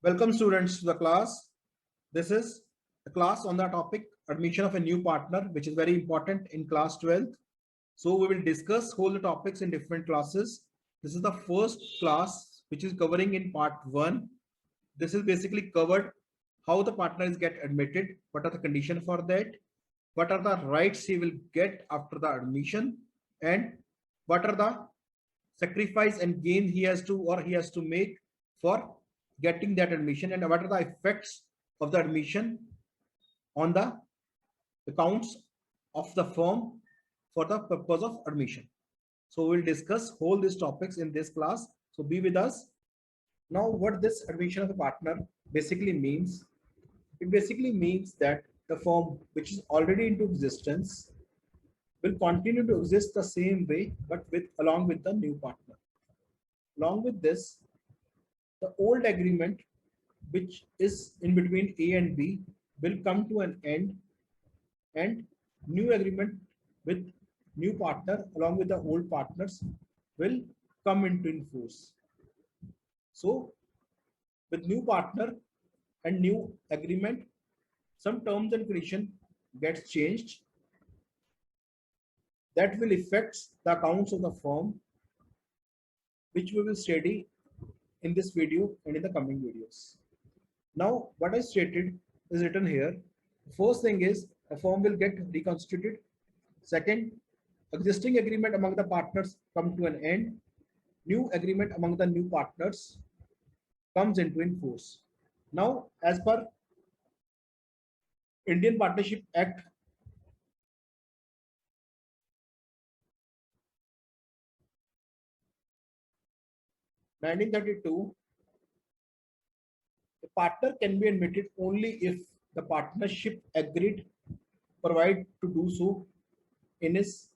Welcome students to the class. This is a class on the topic admission of a new partner, which is very important in class 12th. So we will discuss whole the topics in different classes. This is the first class which is covering in part 1. This is basically covered how the partner is get admitted, what are the conditions for that, what are the rights he will get after the admission, and what are the sacrifice and gain he has to make for getting that admission, and what are the effects of the admission on the accounts of the firm for the purpose of admission. So we'll discuss all these topics in this class. So be with us. Now, what this admission of a partner basically means, it basically means that the firm which is already into existence will continue to exist the same way, but with along with the new partner. Along with this, the old agreement which is in between A and B will come to an end, and new agreement with new partner along with the old partners will come into force. So with new partner and new agreement, some terms and condition gets changed that will affect the accounts of the firm, which we will study in this video and in the coming videos. Now, what I stated is written here. First thing is a firm will get reconstituted. Second, existing agreement among the partners come to an end. New agreement among the new partners comes into force. Now, as per Indian Partnership Act 1932, a partner can be admitted only if the partnership agreed provide to do so in his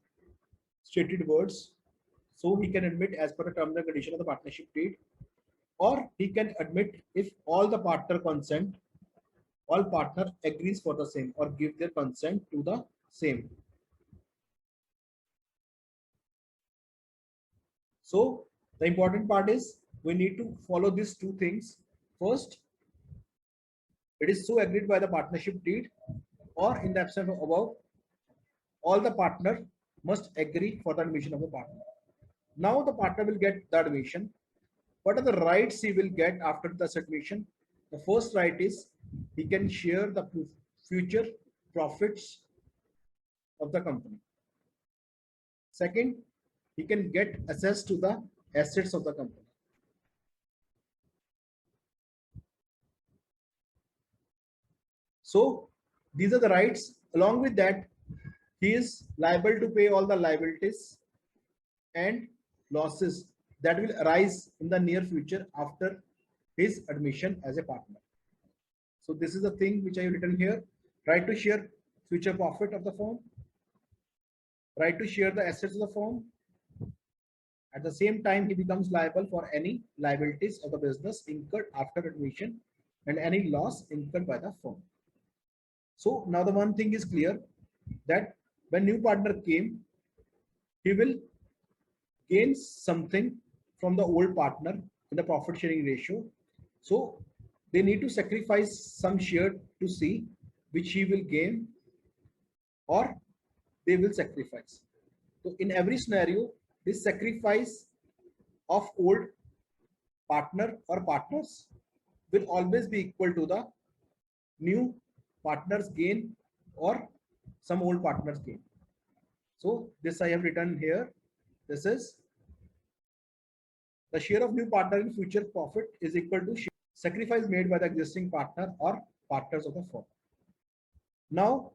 stated words. So he can admit as per the terms and condition of the partnership deed, or he can admit if all the partner consent, all partner agrees for the same or give their consent to the same. So the important part is we need to follow these two things. First, it is so agreed by the partnership deed, or in the absence of above, all the partner must agree for the admission of the partner. Now the partner will get the admission. What are the rights he will get after the admission? The first right is he can share the future profits of the company. Second, he can get access to the assets of the company. So these are the rights. Along with that, he is liable to pay all the liabilities and losses that will arise in the near future after his admission as a partner. So this is the thing which I have written here. Right to share future profit of the firm, right to share the assets of the firm. At the same time, he becomes liable for any liabilities of the business incurred after admission and any loss incurred by the firm. So now the one thing is clear, that when new partner came, he will gain something from the old partner in the profit sharing ratio. So they need to sacrifice some share to see which he will gain, or they will sacrifice. So in every scenario, this sacrifice of old partner or partners will always be equal to the new partners gain or some old partners gain. So this I have written here. This is the share of new partner in future profit is equal to sacrifice made by the existing partner or partners of the firm. Now,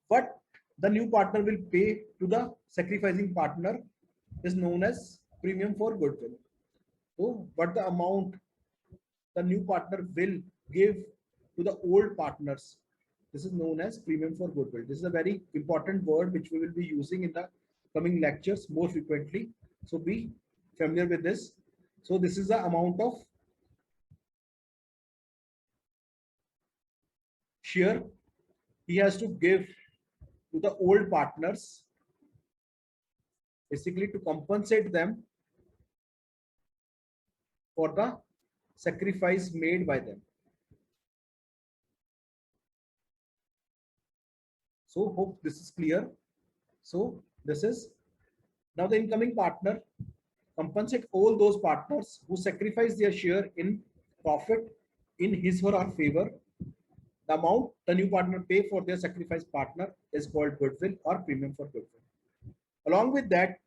what the new partner will pay to the sacrificing partner is known as premium for goodwill. So, what the amount the new partner will give to the old partners, this is known as premium for goodwill. This is a very important word which we will be using in the coming lectures more frequently. So be familiar with this. So this is the amount of share he has to give to the old partners, basically to compensate them for the sacrifice made by them. So hope this is clear. So this is now the incoming partner compensate all those partners who sacrifice their share in profit in his or her favor. The amount the new partner pay for their sacrificed partner is called goodwill or premium for goodwill. Along with that,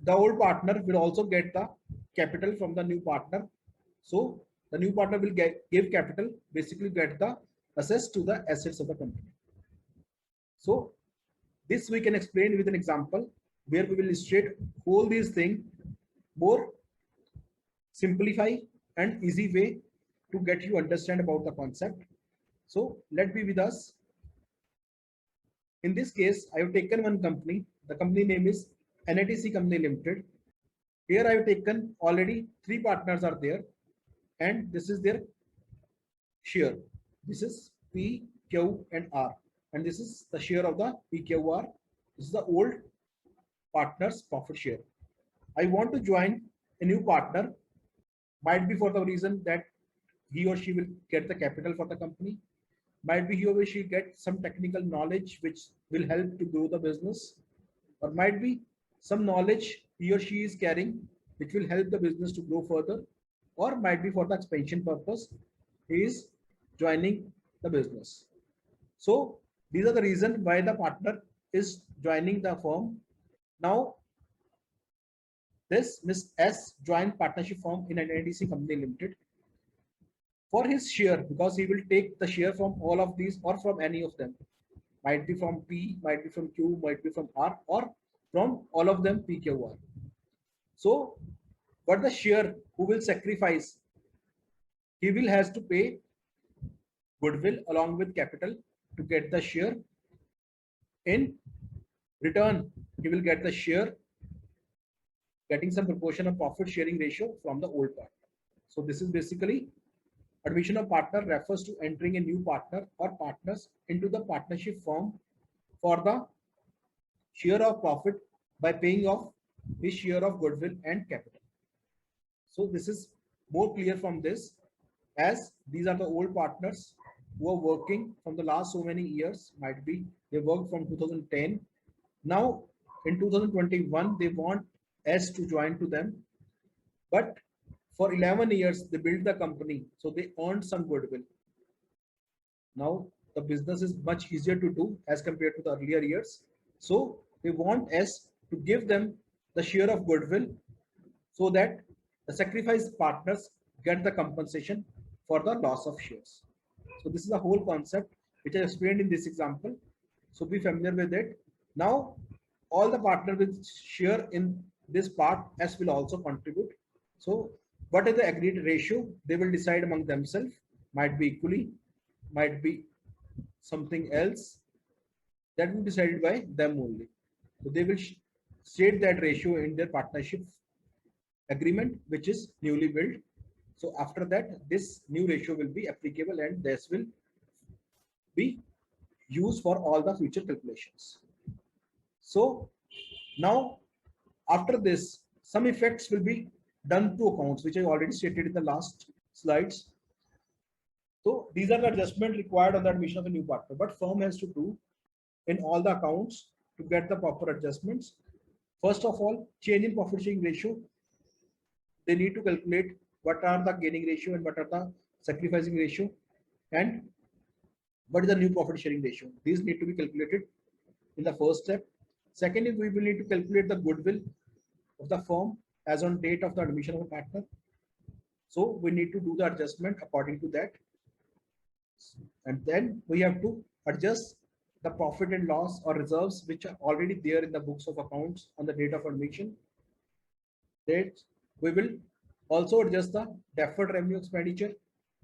the old partner will also get the capital from the new partner. So the new partner will give capital, basically get the access to the assets of the company. So this we can explain with an example where we will illustrate all these things more simplify and easy way to get you understand about the concept. So let be with us. In this case, I have taken one company. The company name is NITC Company Limited. Here I have taken already 3 partners are there, and this is their share. This is P, Q, and R, and this is the share of the PQR. This is the old partner's profit share. I want to join a new partner, might be for the reason that he or she will get the capital for the company, might be he or she get some technical knowledge which will help to grow the business, or might be some knowledge he or she is carrying which will help the business to grow further, or might be for the expansion purpose he is joining the business. So these are the reasons why the partner is joining the firm. Now this Miss S joined partnership firm in an NITC Company Limited for his share, because he will take the share from all of these or from any of them. Might be from P, might be from Q, might be from R, or from all of them PQR. So what the share who will sacrifice, he will has to pay goodwill along with capital to get the share. In return, he will get the share, getting some proportion of profit sharing ratio from the old partner. So this is basically admission of partner refers to entering a new partner or partners into the partnership firm for the share of profit by paying off his share of goodwill and capital. So this is more clear from this, as these are the old partners who are working from the last so many years. Might be they worked from 2010. Now in 2021 they want S to join to them, but for 11 years they built the company, so they earned some goodwill. Now the business is much easier to do as compared to the earlier years, so they want S to give them the share of goodwill so that the sacrificed partners get the compensation for the loss of shares. So this is the whole concept which I explained in this example. So be familiar with it. Now all the partners will share in this part, S will also contribute. So what is the agreed ratio? They will decide among themselves. Might be equally, might be something else. That will be decided by them only. So they will state that ratio in their partnership agreement, which is newly built. So after that, this new ratio will be applicable, and this will be used for all the future calculations. So now after this, some effects will be done to accounts, which I already stated in the last slides. So these are the adjustments required on the admission of a new partner. What firm has to do in all the accounts to get the proper adjustments? First of all, change in profit sharing ratio. They need to calculate what are the gaining ratio and what are the sacrificing ratio, and what is the new profit sharing ratio. These need to be calculated in the first step. Second is we will need to calculate the goodwill of the firm as on date of the admission of a partner. So we need to do the adjustment according to that. And then we have to adjust the profit and loss or reserves which are already there in the books of accounts on the date of admission. That we will also adjust the deferred revenue expenditure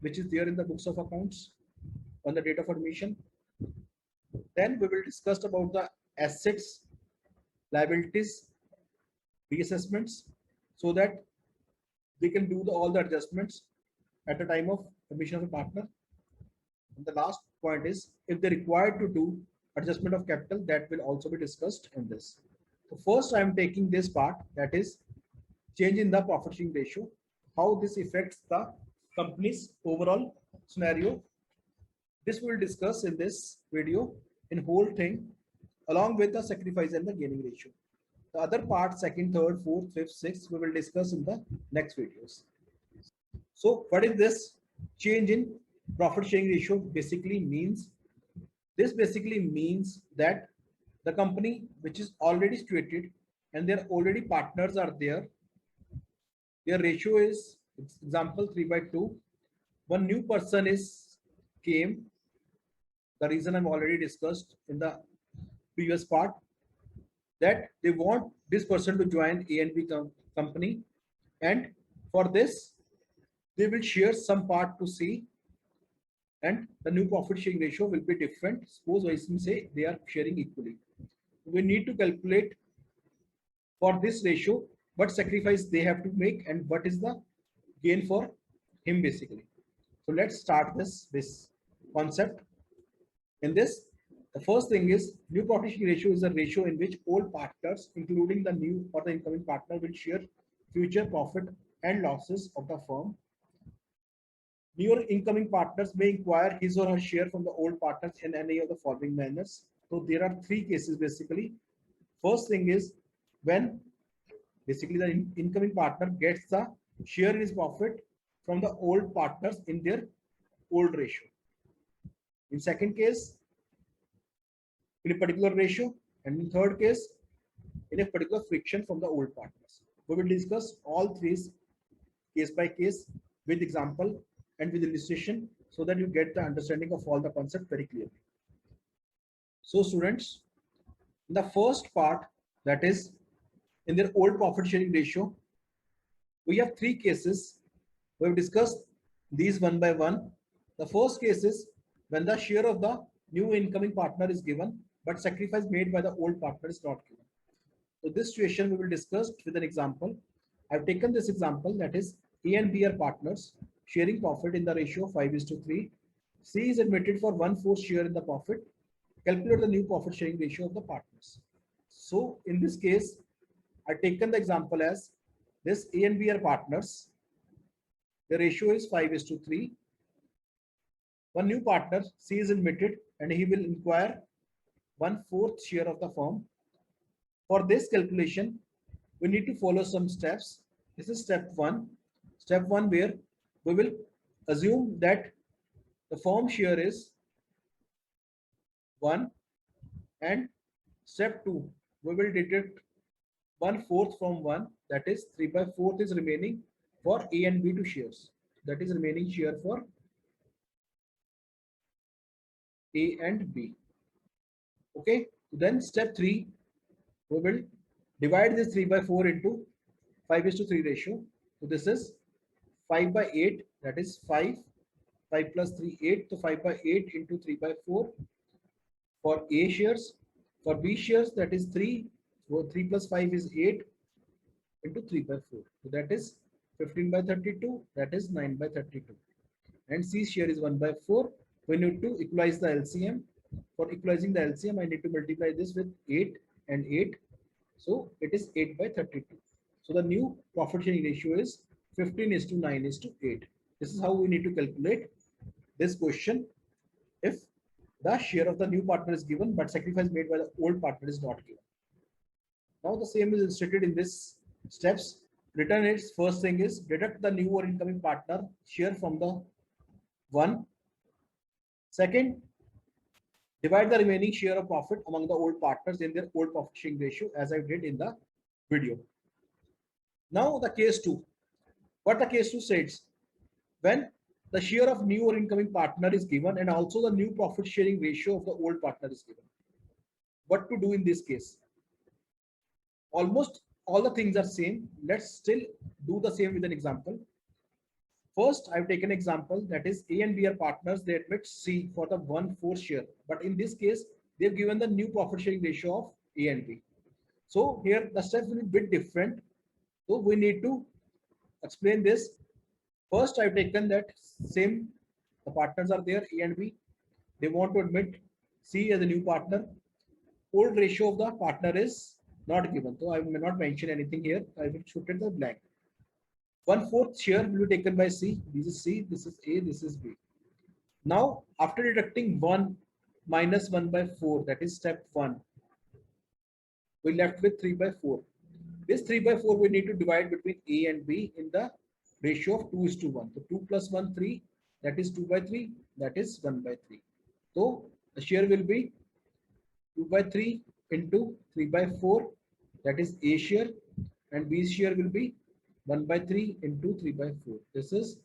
which is there in the books of accounts on the date of admission. Then we will discuss about the assets, liabilities, reassessments, so that we can do all the adjustments at the time of admission of a partner. And the last point is, if they're required to do adjustment of capital, that will also be discussed in this. So first I am taking this part, that is change in the profit sharing ratio, how this affects the company's overall scenario. This we will discuss in this video in whole thing along with the sacrifice and the gaining ratio. The other part, second, third, fourth, fifth, sixth, we will discuss in the next videos. So what is this change in profit sharing ratio basically means? This basically means that the company which is already situated and their already partners are there, their ratio is example 3 by 2. One new person is came. The reason I've already discussed in the previous part, that they want this person to join A and B company, and for this they will share some part to C, and the new profit sharing ratio will be different. Suppose I say they are sharing equally. We need to calculate for this ratio what sacrifice they have to make and what is the gain for him basically. So let's start this concept. In this, the first thing is new profit sharing ratio is a ratio in which all partners, including the new or the incoming partner, will share future profit and losses of the firm. New or incoming partners may acquire his or her share from the old partners in any of the following manners. So there are three cases basically. First thing is when basically the incoming partner gets the share in his profit from the old partners in their old ratio. In second case, in a particular ratio, and in third case, in a particular friction from the old partners. We will discuss all three case by case with example and with illustration so that you get the understanding of all the concept very clearly. So students, in the first part, that is in their old profit sharing ratio, we have three cases. We have discussed these one by one. The first case is when the share of the new incoming partner is given, but sacrifice made by the old partner is not given. So this situation we will discuss with an example. I've taken this example, that is A and B are partners sharing profit in the ratio of 5:3. C is admitted for 1/4 share in the profit. Calculate the new profit sharing ratio of the partners. So in this case, I've taken the example as this A and B are partners. The ratio is 5:3. One new partner, C, is admitted and he will acquire 1/4 share of the firm. For this calculation, we need to follow some steps. This is step one. Step one, where we will assume that the firm share is 1, and step two, we will deduct 1/4 from 1, that is 3/4 is remaining for A and B to shares. That is remaining share for A and B. Okay, then step 3, we will divide this 3/4 into 5:3 ratio. So this is 5/8, that is 5. 5 plus 3, 8. So 5/8 into 3/4 for A shares. For B shares, that is 3. So 3 plus 5 is 8 into 3/4. So that is 15/32. That is 9/32. And C share is 1/4. We need to equalize the LCM. For equalizing the LCM, I need to multiply this with 8 and 8. So it is 8/32. So the new profit sharing ratio is 15:9:8. This is how we need to calculate this question if the share of the new partner is given but sacrifice made by the old partner is not given. Now the same is illustrated in this steps. Return its first thing is deduct the new or incoming partner share from the one. Second, divide the remaining share of profit among the old partners in their old profit sharing ratio, as I did in the video. Now the case 2. What the case 2 states, when the share of new or incoming partner is given and also the new profit sharing ratio of the old partner is given. What to do in this case? Almost all the things are same. Let's still do the same with an example. First, I've taken an example, that is A and B are partners. They admit C for the 1/4 share. But in this case, they've given the new profit sharing ratio of A and B. So here the steps will be a bit different. So we need to explain this. First, I've taken that same, the partners are there, A and B. They want to admit C as a new partner. Old ratio of the partner is not given. So I may not mention anything here. I will shoot it the blank. 1/4 share will be taken by C. This is C, this is A, this is B. Now, after deducting 1 minus 1 by 4, that is step 1, we left with 3 by 4. This 3 by 4 we need to divide between A and B in the ratio of 2 is to 1. So 2 plus 1, 3, that is 2 by 3, that is 1 by 3. So the share will be 2 by 3 into 3 by 4, that is A share, and B share will be 1 by 3 into 3 by 4. This is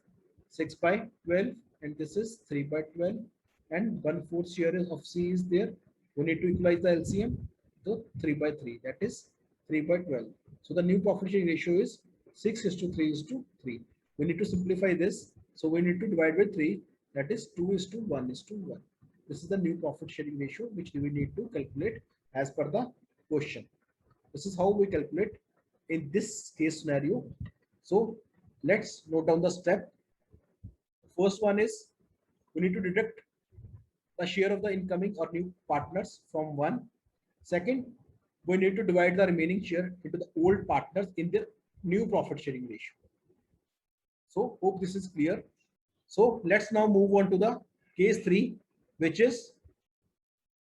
6 by 12, and this is 3 by 12, and 1/4 share of C is there. We need to equalize the LCM. So 3 by 3, that is 3 by 12. So the new profit sharing ratio is 6 is to 3 is to 3. We need to simplify this. So we need to divide by 3, that is 2 is to 1 is to 1. This is the new profit sharing ratio which we need to calculate as per the question. This is how we calculate in this case scenario. So let's note down the step. First one is we need to deduct the share of the incoming or new partners from one. Second, we need to divide the remaining share into the old partners in their new profit sharing ratio. So hope this is clear. So let's now move on to the case 3, which is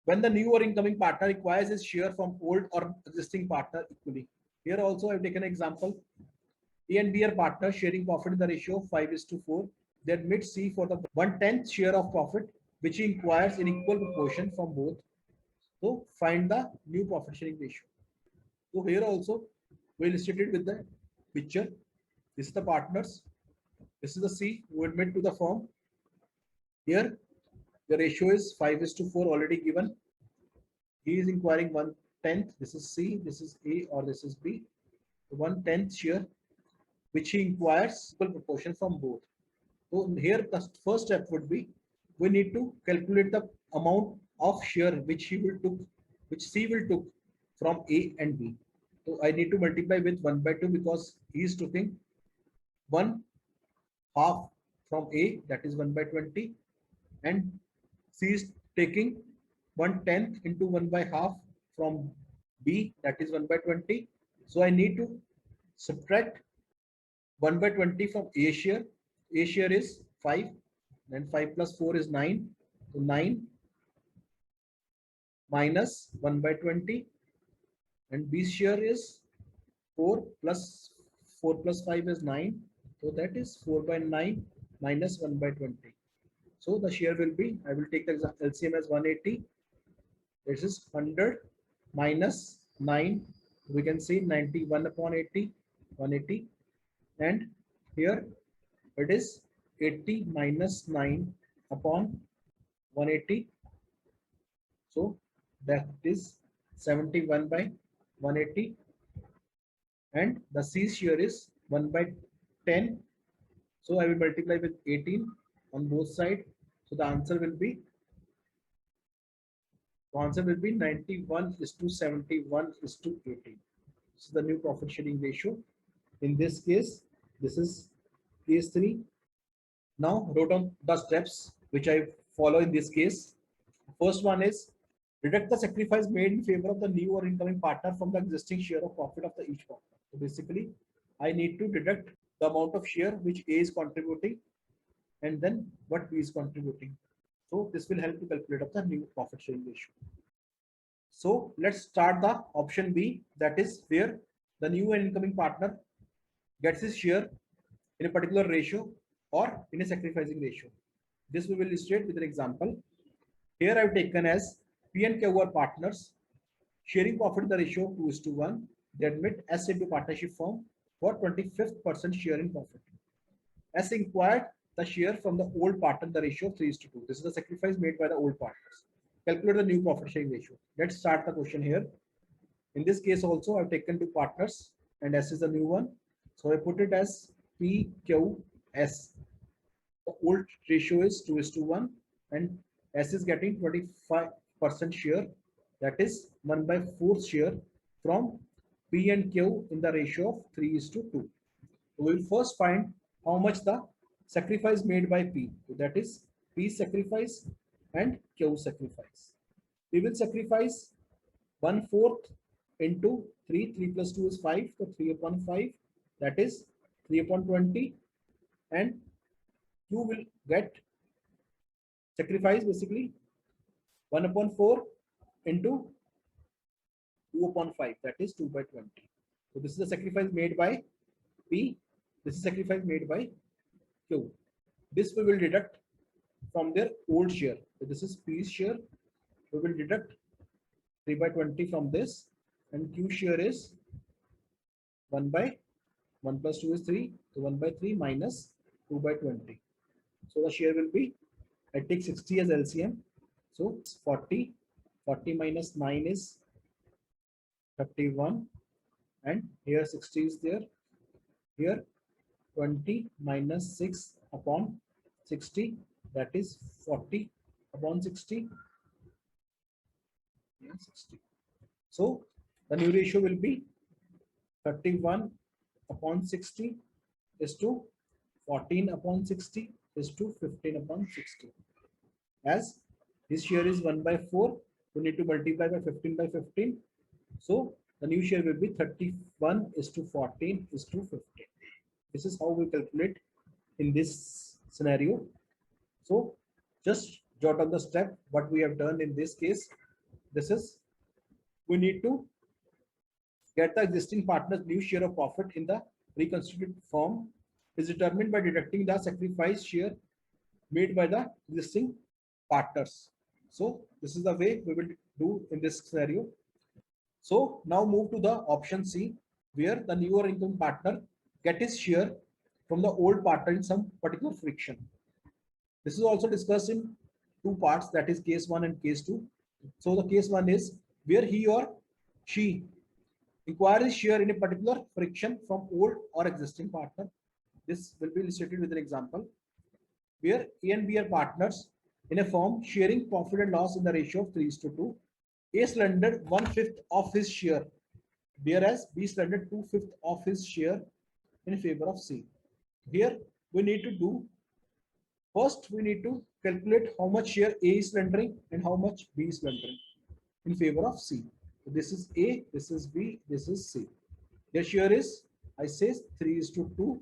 when the new or incoming partner requires his share from old or existing partner equally. Here also I've taken an example. A and B are partners sharing profit in the ratio of 5 is to 4. They admit C for the 1/10th share of profit, which he inquires in equal proportion from both. So find the new profit sharing ratio. So here also we illustrated with the picture. This is the partners. This is the C who admit to the firm. Here the ratio is 5 is to 4 already given. He is inquiring 1/10. This is C, this is A, or this is B. 1/10th share, which he inquires equal proportion from both. So here the first step would be we need to calculate the amount of share which C will took from A and B. So I need to multiply with 1 by 2 because he is taking 1/2 from A, that is 1 by 20, and C is taking 1/10 into 1 by half from B, that is 1 by 20. So I need to subtract 1 by 20 from A share. A share is 5, then 5 plus 4 is 9. So 9 minus 1 by 20, and B share is 4 plus 4 plus 5 is 9. So that is 4 by 9 minus 1 by 20. So the share will be, I will take the LCM as 180. This is 100 minus 9. We can say 91 upon 80, 180. And here it is 80 minus 9 upon 180. So that is 71 by 180. And the C share is 1 by 10. So I will multiply with 18 on both sides. So the answer will be 91 is to 71 is to 18. So the new profit sharing ratio. In this case, this is case 3. Now wrote down the steps which I follow in this case. First one is deduct the sacrifice made in favor of the new or incoming partner from the existing share of profit of the each partner. So basically, I need to deduct the amount of share which A is contributing and then what B is contributing. So this will help to calculate up the new profit sharing ratio. So let's start the option B, that is where the new and incoming partner gets his share in a particular ratio or in a sacrificing ratio. This we will illustrate with an example. Here I've taken as P and Q are partners sharing profit in the ratio of 2 is to 1. They admit S into partnership firm for 25% share in profit. S inquired the share from the old partner in the ratio of 3 is to 2. This is the sacrifice made by the old partners. Calculate the new profit sharing ratio. Let's start the question here. In this case also I've taken two partners and S is the new one. So I put it as PQS. The old ratio is 2 is to 1 and S is getting 25% share, that is 1 by 4 share from P and Q in the ratio of 3 is to 2. So we will first find how much the sacrifice made by P. So that is P sacrifice and Q sacrifice. We will sacrifice 1/4 into 3. 3 plus 2 is 5. So 3 upon 5, that is 3 upon 20, and Q will get sacrifice basically 1 upon 4 into 2 upon 5, that is 2 by 20. So this is the sacrifice made by P. This is sacrifice made by Q. This we will deduct from their old share. So this is P's share. We will deduct 3 by 20 from this, and Q share is 1 by 1 plus 2 is 3. So 1 by 3 minus 2 by 20. So the share will be, I take 60 as LCM. So it's 40. 40 minus 9 is 31. And here 60 is there. Here 20 minus 6 upon 60, that is 40 upon 60. Yeah, 60. So the new ratio will be 31 upon 60 is to 14 upon 60 is to 15 upon 60. As his share is 1 by 4, we need to multiply by 15 by 15. So the new share will be 31 is to 14 is to 15. This is how we calculate in this scenario. So just jot on the step what we have done in this case. This is, we need to get the existing partner's new share of profit in the reconstituted form is determined by deducting the sacrifice share made by the existing partners. So this is the way we will do in this scenario. So now move to the option C, where the newer income partner get his share from the old partner in some particular friction. This is also discussed in two parts, that is case 1 and case 2. So the case 1 is where he or she acquires share in a particular friction from old or existing partner. This will be illustrated with an example where A and B are partners in a firm sharing profit and loss in the ratio of 3:2. A surrendered 1/5 of his share, whereas B surrendered 2/5 of his share in favor of C. Here we need to do, first we need to calculate how much share A is surrendering and how much B is surrendering in favor of C. So this is A, this is B, this is C. Their share is, I say 3:2.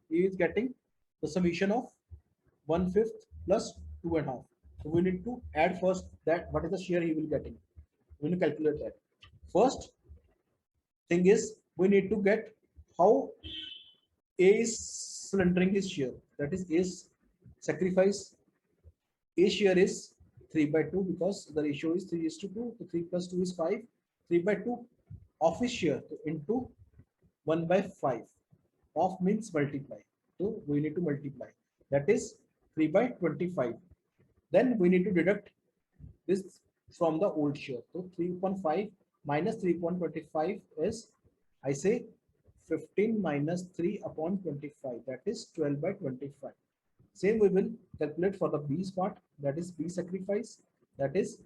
He is getting the summation of 1/5 plus 2.5. So we need to add first that what is the share he will getting. We need to calculate that. First thing is we need to get how A is surrendering his share. That is A's sacrifice. A share is 3 by 2 because the ratio is 3:2. So 3 plus 2 is 5. 3 by 2 of his share into 1 by 5. Of means multiply. So we need to multiply. That is 3 by 25. Then we need to deduct this from the old share. So 3.5 minus 3.25 is, I say 15 minus 3 upon 25. That is 12 by 25. Same we will calculate for the B's part. That is B sacrifice. That is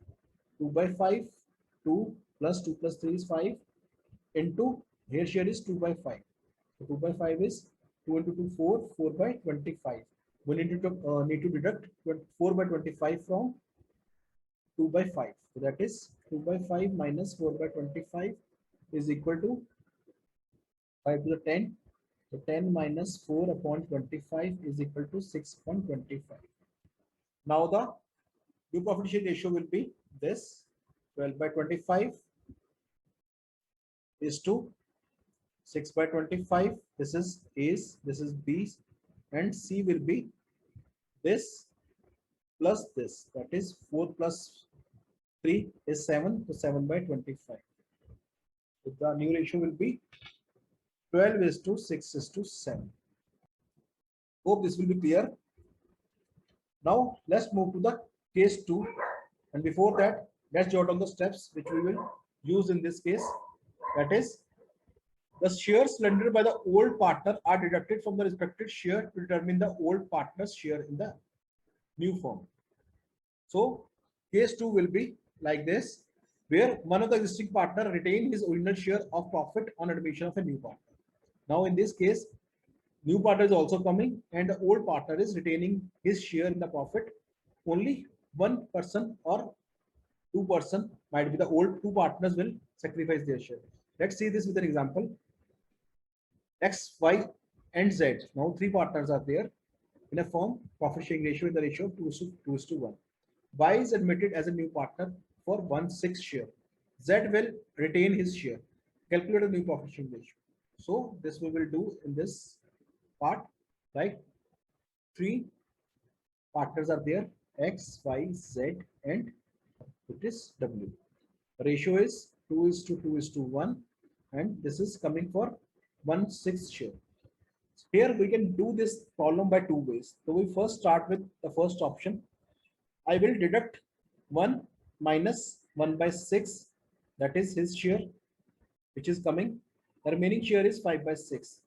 2 by 5. 2 plus 2 plus 3 is 5 into here share is 2 by 5. So 2 by 5 is 2 into 2 4. 4 by 25. We need to deduct 4 by 25 from 2 by 5. So that is 2 by 5 minus 4 by 25 is equal to 5 to the 10. So 10 minus 4 upon 25 is equal to 6 upon 25. Now the new profit share ratio will be this 12 by 25 is to 6 by 25. This is A's, this is B's, and C will be this plus this. That is 4 plus 3 is 7, so 7 by 25. So the new ratio will be 12 is to 6 is to 7. Hope this will be clear. Now let's move to the case 2, and before that let's jot down the steps which we will use in this case. That is, the shares surrendered by the old partner are deducted from the respective share to determine the old partner's share in the new firm. So case 2 will be like this, where one of the existing partner retain his original share of profit on admission of a new partner. Now in this case, new partner is also coming and the old partner is retaining his share in the profit. Only one person or two person, might be the old two partners, will sacrifice their share. Let's see this with an example. XY and Z. Now three partners are there in a firm. Profit sharing ratio in the ratio of 2:1. Y is admitted as a new partner for 1/6 share. Z will retain his share. Calculate a new profit sharing ratio. So this we will do in this part, right? Three partners are there: X, Y, Z, and it is W. Ratio is 2:1, and this is coming for 1/6 share. Here we can do this problem by two ways. So we first start with the first option. I will deduct 1 minus 1/6, that is his share, which is coming. The remaining share is 5/6.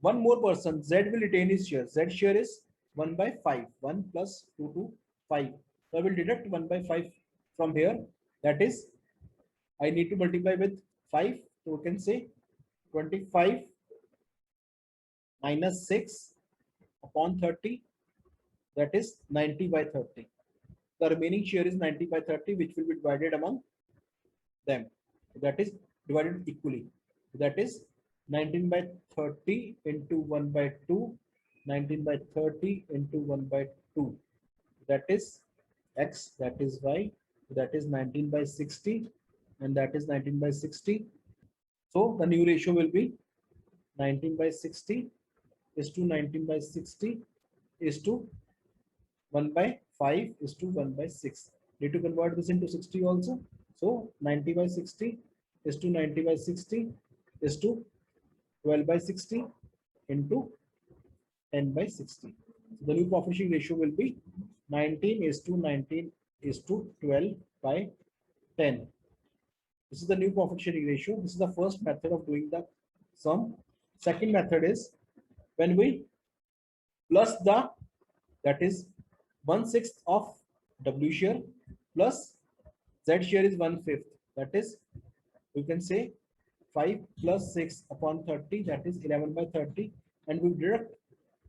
One more person, Z, will retain his share. Z share is 1/5. 1 plus 2 to 5. So I will deduct 1/5 from here. That is, I need to multiply with 5. So we can say 25 minus 6 upon 30. That is 90/30. The remaining share is 90/30, which will be divided among them. That is divided equally. That is 19/30 into 1/2, 19/30 into 1/2. That is X, that is Y, that is 19/60, and that is 19/60. So the new ratio will be 19/60 is to 19/60 is to 1/5 is to 1/6. Need to convert this into 60 also. So 90/60 is to 90/60 is to 12/60 into 10/60. So the new profit sharing ratio will be 19 is to 19 is to 12/10. This is the new profit sharing ratio. This is the first method of doing the sum. Second method is when we plus the, that is 1/6 of W share plus Z share is 1/5. That is, you can say 5 plus 6 upon 30, that is 11/30, and we deduct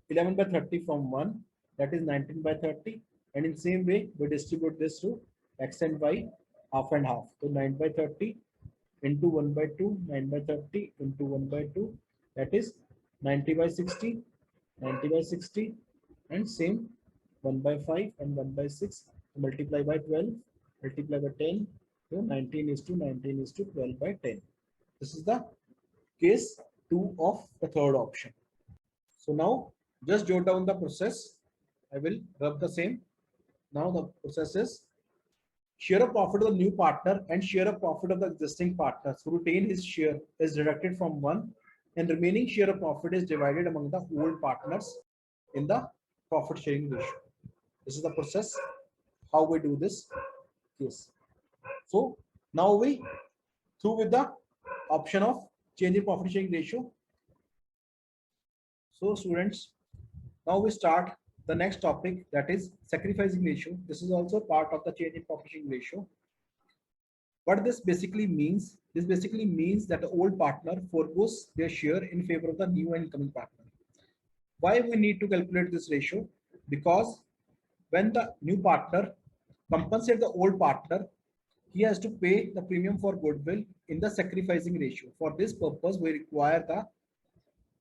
11/30 from 1, that is 19/30, and in same way we distribute this to X and Y half and half. So 9/30 into 1/2, 9/30 into 1/2, that is 90/60, 90/60, and same 1/5 and 1/6, multiply by 12, multiply by 10. So 19 is to 19 is to 12/10. This is the case 2 of the third option. So now just jot down the process. I will rub the same. Now the process is share of profit of the new partner and share of profit of the existing partner who retain his share is deducted from one, and remaining share of profit is divided among the old partners in the profit sharing ratio. This is the process how we do this case. So now we through with the option of change in profit sharing ratio. So students, now we start the next topic, that is sacrificing ratio. This is also part of the change in profit sharing ratio. What this basically means, this basically means that the old partner forgoes their share in favor of the new and incoming partner. Why we need to calculate this ratio? Because when the new partner compensates the old partner, he has to pay the premium for goodwill in the sacrificing ratio. For this purpose, we require the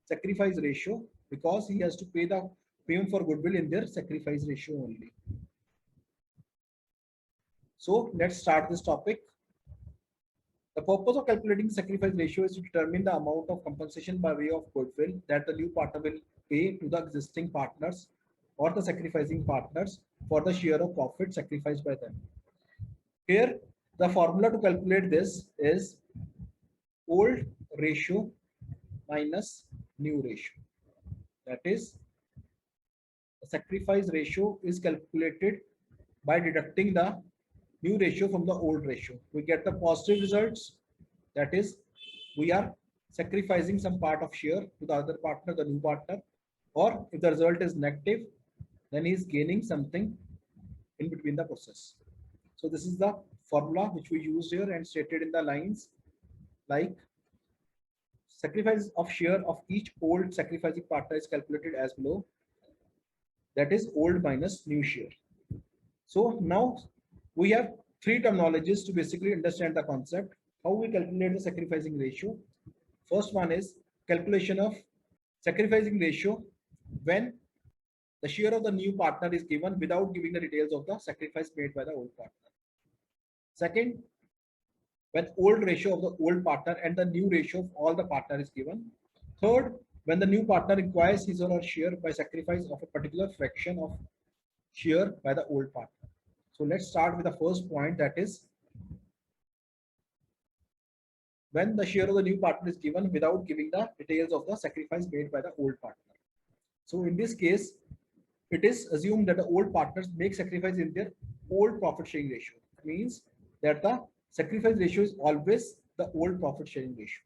sacrifice ratio because he has to pay the premium for goodwill in their sacrifice ratio only. So let's start this topic. The purpose of calculating sacrifice ratio is to determine the amount of compensation by way of goodwill that the new partner will pay to the existing partners or the sacrificing partners for the share of profit sacrificed by them. Here, the formula to calculate this is old ratio minus new ratio. That is, the sacrifice ratio is calculated by deducting the new ratio from the old ratio. We get the positive results. That is, we are sacrificing some part of share to the other partner, the new partner. Or if the result is negative, then he is gaining something in between the process. So this is the formula which we used here and stated in the lines like sacrifice of share of each old sacrificing partner is calculated as below. That is old minus new share. So now we have three terminologies to basically understand the concept. How we calculate the sacrificing ratio. First one is calculation of sacrificing ratio when the share of the new partner is given without giving the details of the sacrifice made by the old partner. Second, when old ratio of the old partner and the new ratio of all the partner is given. Third, when the new partner requires his or her share by sacrifice of a particular fraction of share by the old partner. So let's start with the first point, that is when the share of the new partner is given without giving the details of the sacrifice made by the old partner. So in this case, it is assumed that the old partners make sacrifice in their old profit sharing ratio. It means that the sacrifice ratio is always the old profit sharing ratio.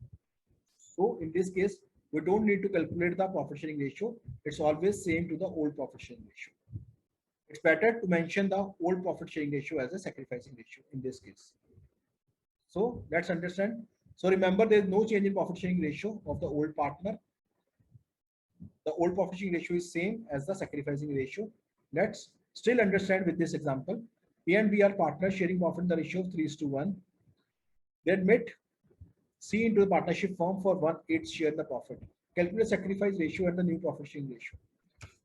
So in this case, we don't need to calculate the profit sharing ratio. It's always same to the old profit sharing ratio. It's better to mention the old profit sharing ratio as a sacrificing ratio in this case. So let's understand. So remember, there is no change in profit sharing ratio of the old partner. The old profit sharing ratio is same as the sacrificing ratio. Let's still understand with this example. A and B are partners sharing profit in the ratio of 3:1. They admit C into the partnership firm for 1/8 share in the profit. Calculate sacrifice ratio and the new profit sharing ratio.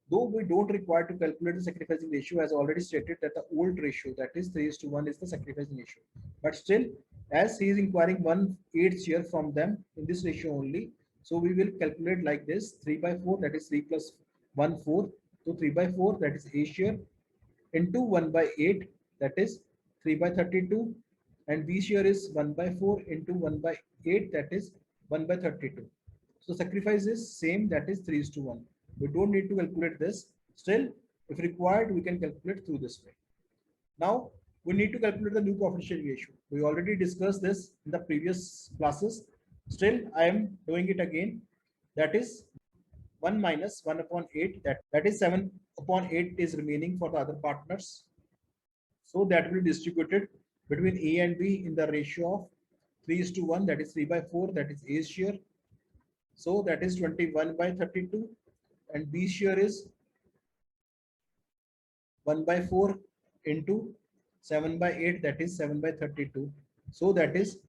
Though we don't require to calculate the sacrificing ratio, as already stated that the old ratio, that is 3:1, is the sacrificing ratio. But still, as he is inquiring 1/8 share from them in this ratio only, so we will calculate like this: 3/4, that is 3 plus 1, 4. So 3/4, that is A share, into 1/8, that is 3/32, and B share is 1/4 into 1/8, that is 1/32. So sacrifice is same, that is 3:1. We don't need to calculate this. Still, if required, we can calculate through this way. Now we need to calculate the new profit sharing ratio. We already discussed this in the previous classes. Still, I am doing it again. That is 1 minus 1/8. That is 7/8 is remaining for the other partners. So that will be distributed between A and B in the ratio of 3:1. That is 3/4. That is A's share. So that is 21/32, and B share is 1/4 into 7/8, that is 7/32. So that is,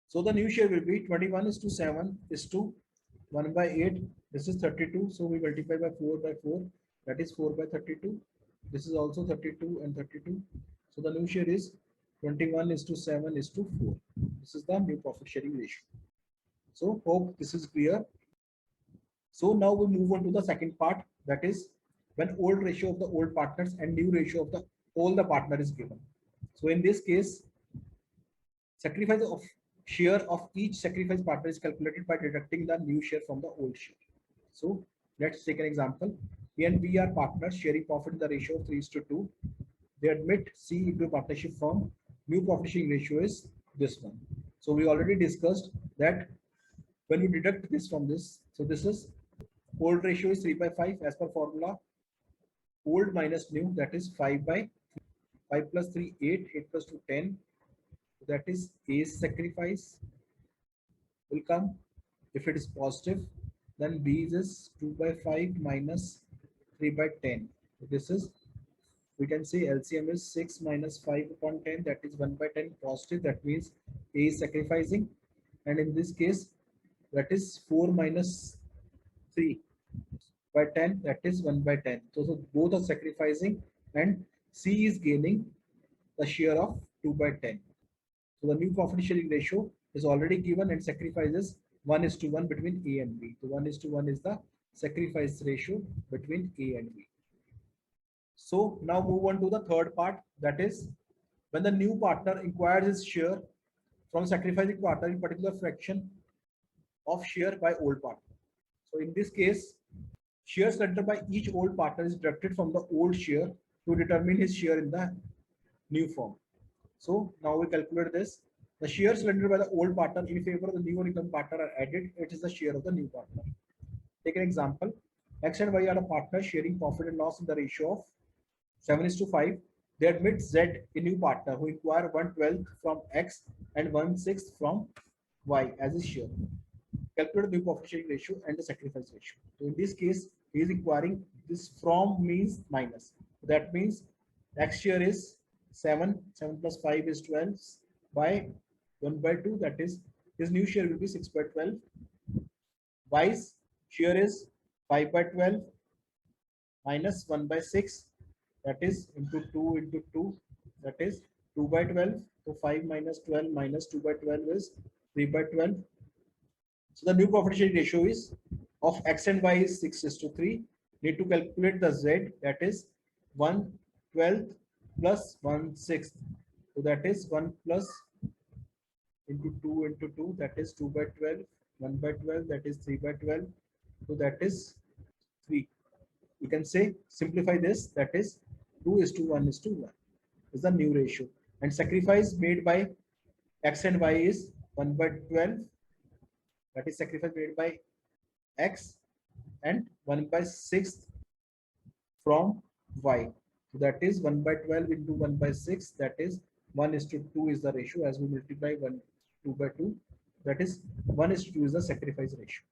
so the new share will be 21:7 is to 1/8. This is 32. So we multiply by 4/4. That is 4/32. This is also 32 and 32. So the new share is 21:7 is to 4. This is the new profit sharing ratio. So hope this is clear. So now we move on to the second part, that is when old ratio of the old partners and new ratio of the all the partner is given. So in this case, sacrifice of share of each sacrifice partner is calculated by deducting the new share from the old share. So let's take an example. A and B are partners sharing profit in the ratio of 3:2. They admit C into a partnership firm. New profit sharing ratio is this one. So we already discussed that when we deduct this from this, so this is old ratio is 3/5 as per formula. Old minus new, that is 5 plus 3, 8, 8 plus 2, 10. That is A's sacrifice will come. If it is positive, then B's is 2/5 minus 3/10. This is, we can say LCM is 6 minus 5/10, that is 1/10 positive. That means A is sacrificing. And in this case, that is 4 minus 3/10, that is 1/10. So both are sacrificing, and C is gaining the share of 2/10. So the new profit sharing ratio is already given, and sacrifices 1:1 between A and B. So 1:1 is the sacrifice ratio between A and B. So now move on to the third part, that is when the new partner acquires his share from sacrificing partner in particular fraction of share by old partner. So in this case, share surrendered by each old partner is deducted from the old share to determine his share in the new firm. So now we calculate this. The shares surrendered by the old partner in favor of the new income partner are added. It is the share of the new partner. Take an example. X and Y are a partner sharing profit and loss in the ratio of 7:5. They admit Z, a new partner, who acquire 1/12 from X and 1/6 from Y as his share. Calculate the new profit sharing ratio and the sacrifice ratio. So in this case, he is acquiring this from means minus. That means X share is 7. 7 plus 5 is 12 by 1/2. That is, his new share will be 6/12. Y's share is 5 by 12 minus 1 by 6, that is into 2 into 2, that is 2 by 12. So 5 minus 12 minus 2 by 12 is 3 by 12. So the new profit sharing ratio is of x and y is 6:3. Need to calculate the z, that is 1/12 plus 1/6. So that is 1 plus into 2 into 2, that is 2 by 12, 1 by 12, that is 3 by 12. So that is 3. You can say simplify this, that is 2:1:1 is the new ratio. And sacrifice made by x and y is 1 by 12, that is sacrifice made by x, and 1 by 6 from y. So that is 1 by 12 into 1 by 6, that is 1:2 is the ratio. As we multiply 2 by 2, that is 1:2 is the sacrifice ratio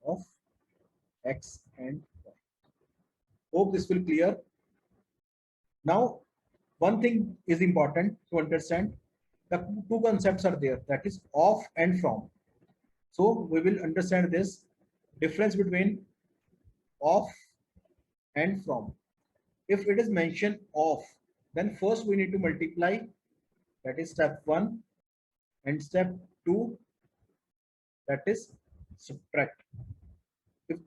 of x and y. Hope this will clear. Now, one thing is important to understand. The two concepts are there, that is of and from. So we will understand this difference between of and from. If it is mentioned of, then first we need to multiply, that is step 1, and step 2, that is subtract. If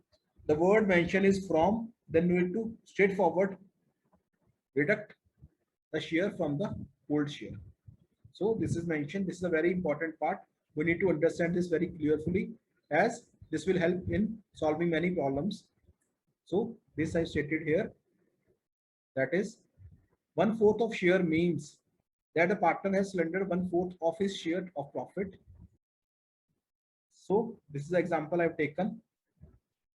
the word mention is from, then we need to straightforward deduct the share from the old share. So this is mentioned. This is a very important part. We need to understand this very clearly, as this will help in solving many problems. So this I stated here, that is 1/4 of share means that the partner has surrendered 1/4 of his share of profit. So this is the example I've taken.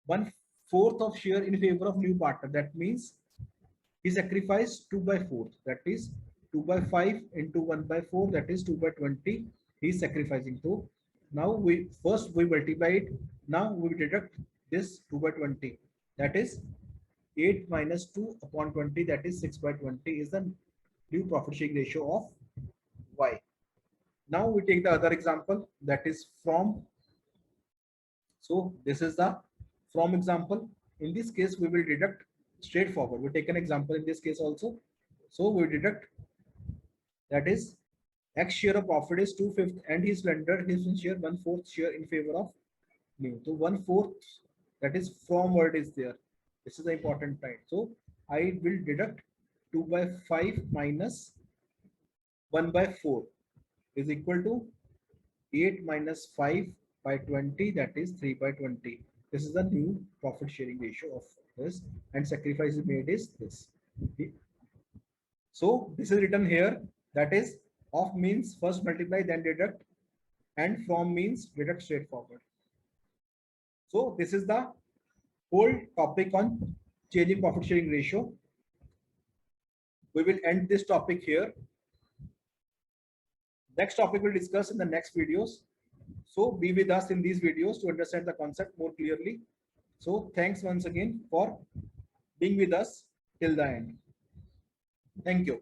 1/4 of share in favor of new partner. That means he sacrificed 2 by 4. That is 2 by 5 into 1 by 4. That is 2 by 20. He is sacrificing. So now we multiply it. Now we deduct this 2 by 20. That is 8 minus 2 upon 20. That is 6 by 20 is the new profit sharing ratio of y. Now we take the other example, that is from. So this is the from example. In this case, we will deduct straightforward. We take an example in this case also. So we deduct, that is x share of profit is 2/5 and he surrendered his share 1/4 share in favor of new. So 1/4, that is from word is there. This is the important point. So I will deduct 2 by 5 minus 1 by 4 is equal to 8 minus 5 by 20, that is 3 by 20. This is the new profit sharing ratio of this, and sacrifice made is this. Okay. So this is written here, that is of means first multiply then deduct, and from means deduct straightforward. So this is the whole topic on changing profit sharing ratio. We will end this topic here. Next topic we'll discuss in the next videos. So be with us in these videos to understand the concept more clearly. So thanks once again for being with us till the end. Thank you.